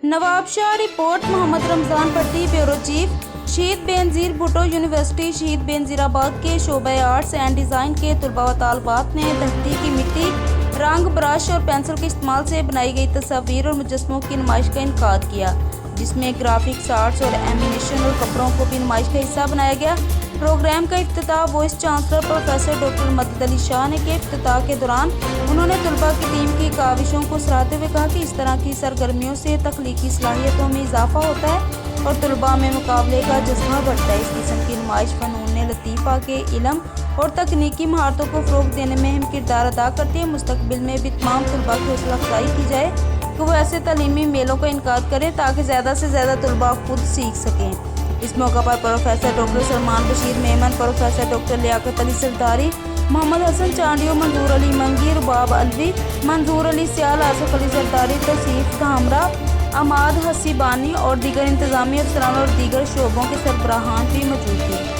Nawab Shah report Mohammad Ramzan भट्टी bureau chief. शहीद Benazir Bhutto university शहीद बेनज़ीराबाद के शोबे आर्ट्स एंड डिज़ाइन के तलबा व तालबात ने धरती की मिट्टी, रंग, ब्रश और पेंसिल के इस्तेमाल से बनाई गई तस्वीर और मुजस्मों की नुमाइश का इनकाद किया, जिसमें ग्राफिक्स आर्ट्स और एनिमेशन और कपड़ों को भी नुमाइश का हिस्सा बनाया गया। प्रोग्राम का इफ्तिताह वाइस चांसलर प्रोफेसर डॉक्टर मदद अली शाह ने किया। इफ्तिताह के दौरान उन्होंने तलबा की टीम की काविशों को सराहते हुए कहा कि इस तरह की सरगर्मियों से तख्लीकी सलाहियतों में इजाफा होता है और तलबा में मुकाबले का जज्बा बढ़ता है। इस किस्म की नुमाइश फ़नून लतीफ़ा के इल्म और तकनीकी महारतों को फ़रोग़ देने में अहम किरदार अदा करती है। मुस्तक़बिल में भी तमाम तलबा की हौसला अफजाई की जाए कि वो ऐसे तालीमी मेलों का इनकाद करें ताकि ज़्यादा से ज़्यादा तलबा खुद सीख सकें। इस मौका पर professor doctor Salman Bashir Memon, professor doctor Liaquat Ali Sardari, Mohammad Hassan Chandio, Manzoor Ali मंगी, रुबाब अलवी, मंजूर अली सियाल, आसिफ अली सरदारी, तौसीफ धामरा, अमाद हसीबानी और दीगर इंतजामी अफसरान और दीगर शोबों के सरबराहान भी मौजूद थे।